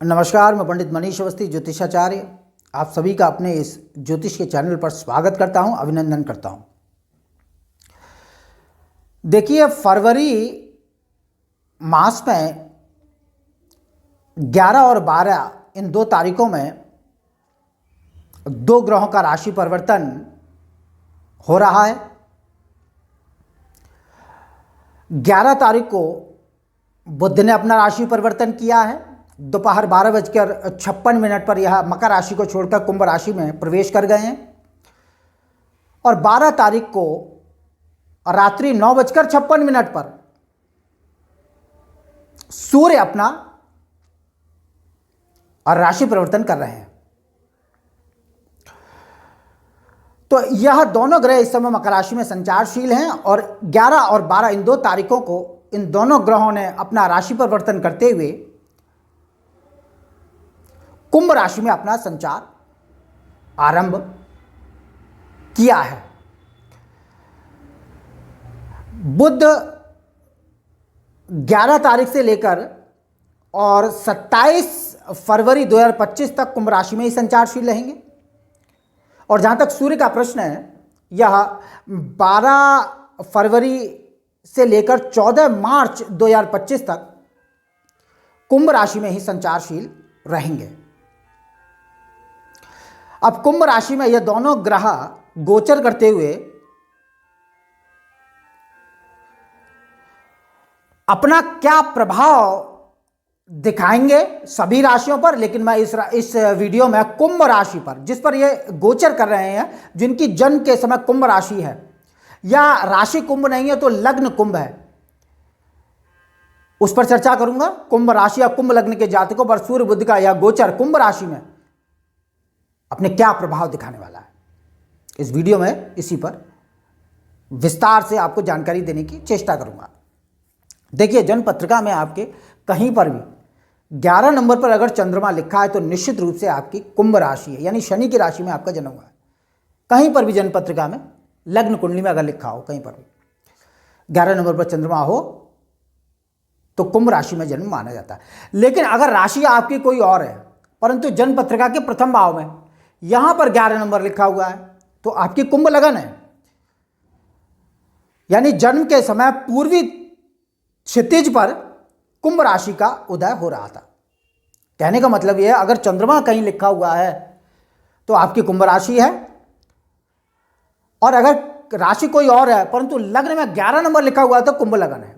नमस्कार, मैं पंडित मनीष अवस्थी, ज्योतिषाचार्य। आप सभी का अपने इस ज्योतिष के चैनल पर स्वागत करता हूं, अभिनंदन करता हूं। देखिए, फरवरी मास में 11 और 12 इन 2 तारीखों में 2 ग्रहों का राशि परिवर्तन हो रहा है। 11 तारीख को बुध ने अपना राशि परिवर्तन किया है। दोपहर 12:56 पर यह मकर राशि को छोड़कर कुंभ राशि में प्रवेश कर गए हैं और 12 तारीख को रात्रि 9:56 पर सूर्य अपना राशि परिवर्तन कर रहे हैं। तो यह दोनों ग्रह इस समय मकर राशि में संचारशील हैं और 11 और 12 इन 2 तारीखों को इन दोनों ग्रहों ने अपना राशि परिवर्तन करते हुए कुंभ राशि में अपना संचार आरंभ किया है। बुध 11 तारीख से लेकर और 27 फरवरी 2025 तक कुंभ राशि में ही संचारशील रहेंगे और जहां तक सूर्य का प्रश्न है, यह 12 फरवरी से लेकर 14 मार्च 2025 तक कुंभ राशि में ही संचारशील रहेंगे। अब कुंभ राशि में ये दोनों ग्रह गोचर करते हुए अपना क्या प्रभाव दिखाएंगे सभी राशियों पर, लेकिन मैं इस वीडियो में कुंभ राशि पर, जिस पर ये गोचर कर रहे हैं, जिनकी जन्म के समय कुंभ राशि है या राशि कुंभ नहीं है तो लग्न कुंभ है, उस पर चर्चा करूंगा। कुंभ राशि या कुंभ लग्न के जातकों पर सूर्य बुध का यह गोचर कुंभ राशि में अपने क्या प्रभाव दिखाने वाला है, इस वीडियो में इसी पर विस्तार से आपको जानकारी देने की चेष्टा करूंगा। देखिए, जन्म पत्रिका में आपके कहीं पर भी 11 नंबर पर अगर चंद्रमा लिखा है तो निश्चित रूप से आपकी कुंभ राशि है, यानी शनि की राशि में आपका जन्म हुआ है। कहीं पर भी जन्म पत्रिका में लग्न कुंडली में अगर लिखा हो, कहीं पर भी 11 नंबर पर चंद्रमा हो तो कुंभ राशि में जन्म माना जाता है। लेकिन अगर राशि आपकी कोई और है परंतु जन्म पत्रिका के प्रथम भाव में यहां पर 11 नंबर लिखा हुआ है तो आपकी कुंभ लगन है, यानी जन्म के समय पूर्वी क्षितिज पर कुंभ राशि का उदय हो रहा था। कहने का मतलब यह है, अगर चंद्रमा कहीं लिखा हुआ है तो आपकी कुंभ राशि है, और अगर राशि कोई और है परंतु लग्न में 11 नंबर लिखा हुआ है तो कुंभ लगन है,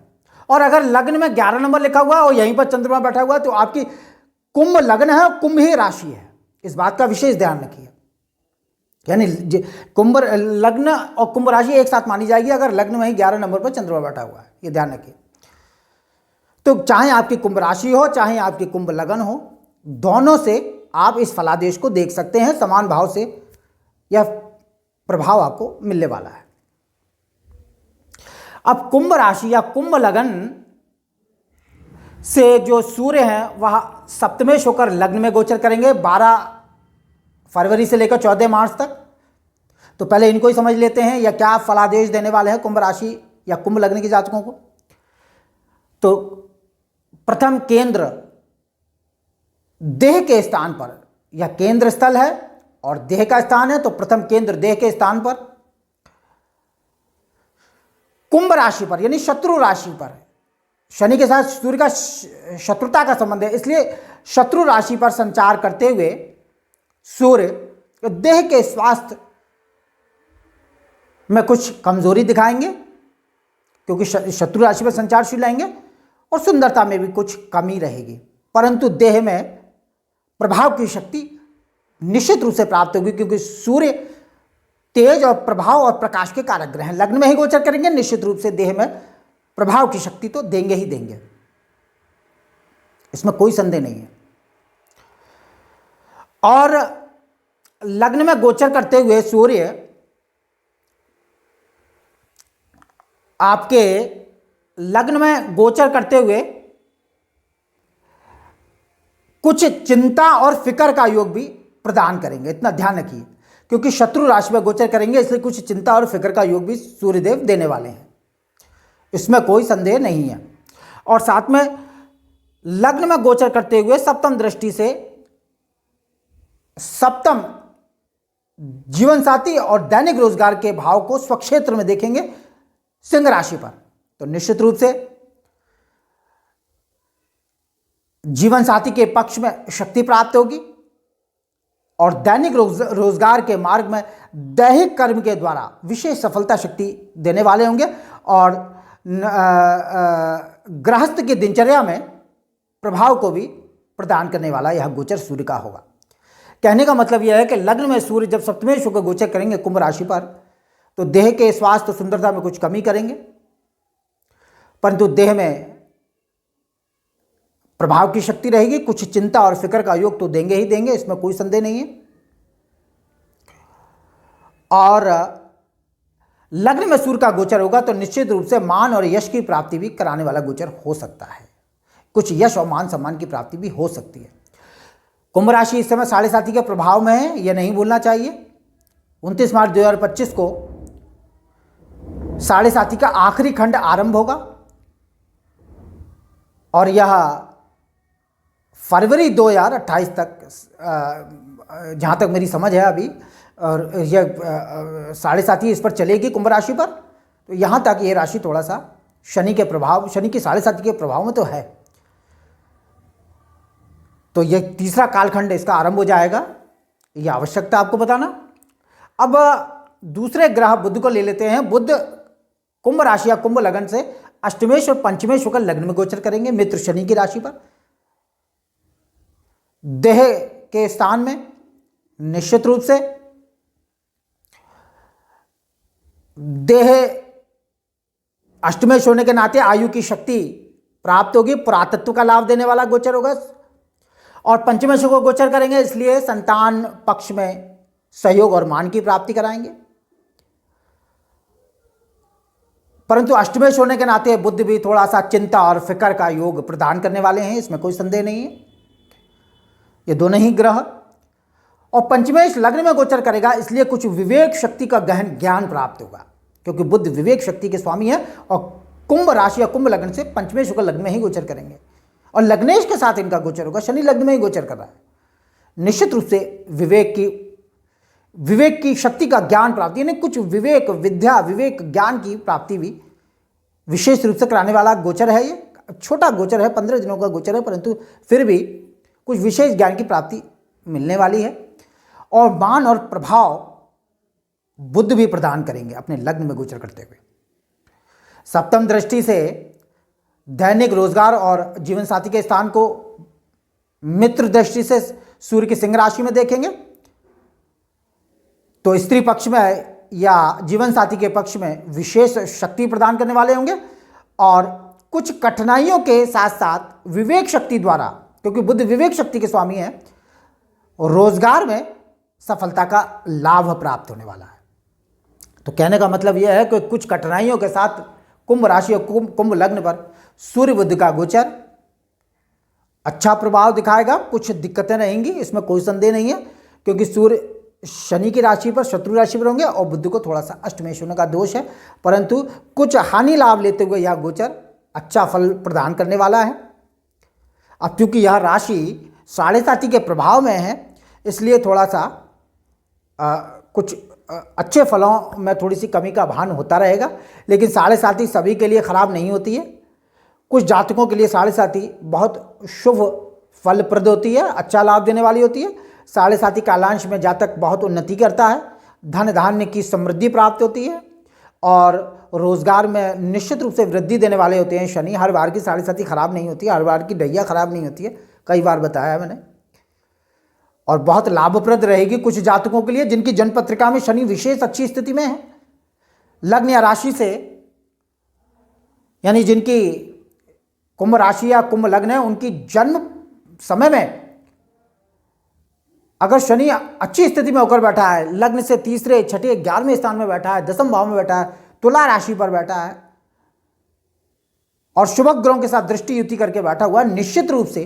और अगर लग्न में 11 नंबर लिखा हुआ है और यहीं पर चंद्रमा बैठा हुआ है तो आपकी कुंभ लग्न है और कुंभ ही राशि है। इस बात का विशेष ध्यान रखिए, यानी कुंभ लग्न और कुंभ राशि एक साथ मानी जाएगी अगर लग्न में ही 11 नंबर पर चंद्रमा बैठा हुआ है, ये ध्यान रखिए। तो चाहे आपकी कुंभ राशि हो चाहे आपकी कुंभ लगन हो, दोनों से आप इस फलादेश को देख सकते हैं, समान भाव से यह प्रभाव आपको मिलने वाला है। अब कुंभ राशि या कुंभ लगन से जो सूर्य हैं वह सप्तमेश होकर लग्न में गोचर करेंगे 12 फरवरी से लेकर 14 मार्च तक। तो पहले इनको ही समझ लेते हैं या क्या फलादेश देने वाले हैं कुंभ राशि या कुंभ लग्न के जातकों को। तो प्रथम केंद्र देह के स्थान पर, यह केंद्र स्थल है और देह का स्थान है, तो प्रथम केंद्र देह के स्थान पर कुंभ राशि पर यानी शत्रु राशि पर, शनि के साथ सूर्य का शत्रुता का संबंध है, इसलिए शत्रु राशि पर संचार करते हुए सूर्य देह के स्वास्थ्य में कुछ कमजोरी दिखाएंगे क्योंकि शत्रु राशि पर संचारशील रहेंगे, और सुंदरता में भी कुछ कमी रहेगी, परंतु देह में प्रभाव की शक्ति निश्चित रूप से प्राप्त होगी क्योंकि सूर्य तेज और प्रभाव और प्रकाश के कारक ग्रह हैं। लग्न में ही गोचर करेंगे, निश्चित रूप से देह में प्रभाव की शक्ति तो देंगे ही देंगे, इसमें कोई संदेह नहीं है। और लग्न में गोचर करते हुए सूर्य आपके लग्न में गोचर करते हुए कुछ चिंता और फिक्र का योग भी प्रदान करेंगे, इतना ध्यान रखिए, क्योंकि शत्रु राशि में गोचर करेंगे इसलिए कुछ चिंता और फिक्र का योग भी सूर्यदेव देने वाले हैं, इसमें कोई संदेह नहीं है। और साथ में लग्न में गोचर करते हुए सप्तम दृष्टि से सप्तम जीवन साथी और दैनिक रोजगार के भाव को स्वक्षेत्र में देखेंगे सिंह राशि पर, तो निश्चित रूप से जीवन साथी के पक्ष में शक्ति प्राप्त होगी और दैनिक रोजगार के मार्ग में दैहिक कर्म के द्वारा विशेष सफलता शक्ति देने वाले होंगे और गृहस्थ की दिनचर्या में प्रभाव को भी प्रदान करने वाला यह गोचर सूर्य का होगा। कहने का मतलब यह है कि लग्न में सूर्य जब सप्तमेश होकर गोचर करेंगे कुंभ राशि पर, तो देह के स्वास्थ्य सुंदरता में कुछ कमी करेंगे, परंतु देह में प्रभाव की शक्ति रहेगी। कुछ चिंता और फिक्र का योग तो देंगे ही देंगे, इसमें कोई संदेह नहीं है। और लग्न में सूर्य का गोचर होगा तो निश्चित रूप से मान और यश की प्राप्ति भी कराने वाला गोचर हो सकता है। कुछ यश और मान सम्मान की प्राप्ति भी हो सकती है। कुंभ राशि इस समय 7.5 के प्रभाव में है, यह नहीं भूलना चाहिए। 29 मार्च 2025 को 7.5 का आखिरी खंड आरंभ होगा और यह फरवरी 2028 तक, जहाँ तक मेरी समझ है अभी, और यह 7.5 इस पर चलेगी कुंभ राशि पर। तो यहाँ तक ये राशि थोड़ा सा शनि के प्रभाव, शनि की 7.5 के प्रभाव में तो है, तो यह तीसरा कालखंड इसका आरंभ हो जाएगा, यह आवश्यकता आपको बताना। अब दूसरे ग्रह बुध को ले लेते हैं। बुध कुंभ राशि या कुंभ लगन से अष्टमेश और पंचमेश होकर लग्न में गोचर करेंगे मित्र शनि की राशि पर। देह के स्थान में निश्चित रूप से देह अष्टमेश होने के नाते आयु की शक्ति प्राप्त होगी, पुरातत्व का लाभ देने वाला गोचर होगा। और पंचमेश को गोचर करेंगे, इसलिए संतान पक्ष में सहयोग और मान की प्राप्ति कराएंगे। परंतु अष्टमेश होने के नाते बुध भी थोड़ा सा चिंता और फिक्र का योग प्रदान करने वाले हैं, इसमें कोई संदेह नहीं है। ये दोनों ही ग्रह। और पंचमेश लग्न में गोचर करेगा, इसलिए कुछ विवेक शक्ति का गहन ज्ञान प्राप्त होगा, क्योंकि बुध विवेक शक्ति के स्वामी है। और कुंभ राशि या कुंभ लग्न से पंचमेश होकर लग्न में ही गोचर करेंगे और लग्नेश के साथ इनका गोचर होगा, शनि लग्न में ही गोचर कर रहा है। निश्चित रूप से विवेक की शक्ति का ज्ञान प्राप्ति, यानी कुछ विवेक विद्या विवेक ज्ञान की प्राप्ति भी विशेष रूप से कराने वाला गोचर है। ये छोटा गोचर है, 15 दिनों का गोचर है, परंतु फिर भी कुछ विशेष ज्ञान की प्राप्ति मिलने वाली है। और मान और प्रभाव बुध भी प्रदान करेंगे अपने लग्न में गोचर करते हुए। सप्तम दृष्टि से दैनिक रोजगार और जीवन साथी के स्थान को मित्र दृष्टि से सूर्य की सिंह राशि में देखेंगे, तो स्त्री पक्ष में या जीवन साथी के पक्ष में विशेष शक्ति प्रदान करने वाले होंगे। और कुछ कठिनाइयों के साथ साथ विवेक शक्ति द्वारा, क्योंकि बुध विवेक शक्ति के स्वामी है, रोजगार में सफलता का लाभ प्राप्त होने वाला है। तो कहने का मतलब यह है कि कुछ कठिनाइयों के साथ कुंभ राशि और कुंभ लग्न पर सूर्य बुध का गोचर अच्छा प्रभाव दिखाएगा। कुछ दिक्कतें रहेंगी, इसमें कोई संदेह नहीं है, क्योंकि सूर्य शनि की राशि पर शत्रु राशि पर होंगे और बुध को थोड़ा सा अष्टमेश होने का दोष है, परंतु कुछ हानि लाभ लेते हुए यह गोचर अच्छा फल प्रदान करने वाला है। अब क्योंकि यह राशि 7.5 के प्रभाव में है, इसलिए थोड़ा सा कुछ अच्छे फलों में थोड़ी सी कमी का भान होता रहेगा, लेकिन 7.5 सभी के लिए खराब नहीं होती है। कुछ जातकों के लिए 7.5 बहुत शुभ फलप्रद होती है, अच्छा लाभ देने वाली होती है। 7.5 कालांश में जातक बहुत उन्नति करता है, धन धान्य की समृद्धि प्राप्त होती है और रोजगार में निश्चित रूप से वृद्धि देने वाले होते हैं शनि। हर बार की 7.5 खराब नहीं होती है, हर बार की डैया खराब नहीं होती है, कई बार बताया है मैंने। और बहुत लाभप्रद रहेगी कुछ जातकों के लिए जिनकी जन्म पत्रिका में शनि विशेष अच्छी स्थिति में है। लग्न या राशि से, यानी जिनकी कुंभ राशि या कुंभ लग्न है, उनकी जन्म समय में अगर शनि अच्छी स्थिति में होकर बैठा है, लग्न से तीसरे छठे 11वें स्थान में बैठा है, 10वें भाव में बैठा है, तुला राशि पर बैठा है और शुभ ग्रहों के साथ दृष्टि युति करके बैठा हुआ, निश्चित रूप से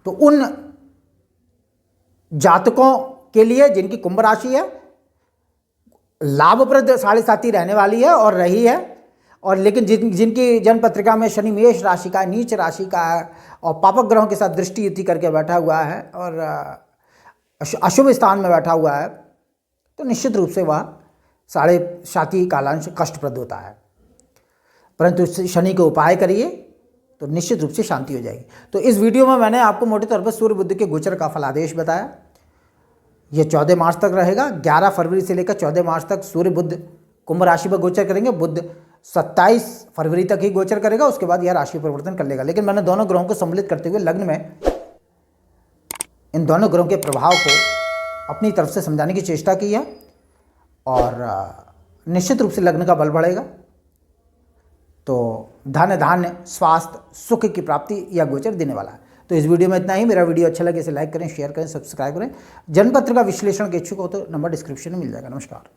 तो उन जातकों के लिए जिनकी कुंभ राशि है लाभप्रद 7.5 रहने वाली है और रही है। और लेकिन जिनकी जन्म पत्रिका में शनि मेष राशि का है, नीच राशि का है और पापक ग्रहों के साथ दृष्टि युति करके बैठा हुआ है और अशुभ स्थान में बैठा हुआ है, तो निश्चित रूप से वह साढ़े साती कालांश कष्टप्रद होता है। परंतु शनि के उपाय करिए तो निश्चित रूप से शांति हो जाएगी। तो इस वीडियो में मैंने आपको मोटे तौर पर सूर्य बुध के गोचर का फलादेश बताया। ये 14 मार्च तक रहेगा। 11 फरवरी से लेकर 14 मार्च तक सूर्य बुध कुंभ राशि पर गोचर करेंगे। बुध 27 फरवरी तक ही गोचर करेगा, उसके बाद यह राशि परिवर्तन कर लेगा। लेकिन मैंने दोनों ग्रहों को सम्मिलित करते हुए लग्न में इन दोनों ग्रहों के प्रभाव को अपनी तरफ से समझाने की चेष्टा की है और निश्चित रूप से लग्न का बल बढ़ेगा। तो धन धान्य स्वास्थ्य सुख की प्राप्ति यह गोचर देने वाला है। तो इस वीडियो में इतना ही। मेरा वीडियो अच्छा लगे इसे लाइक करें, शेयर करें, सब्सक्राइब करें। जन्मपत्र का विश्लेषण के इच्छुक हो तो नंबर डिस्क्रिप्शन में मिल जाएगा। नमस्कार।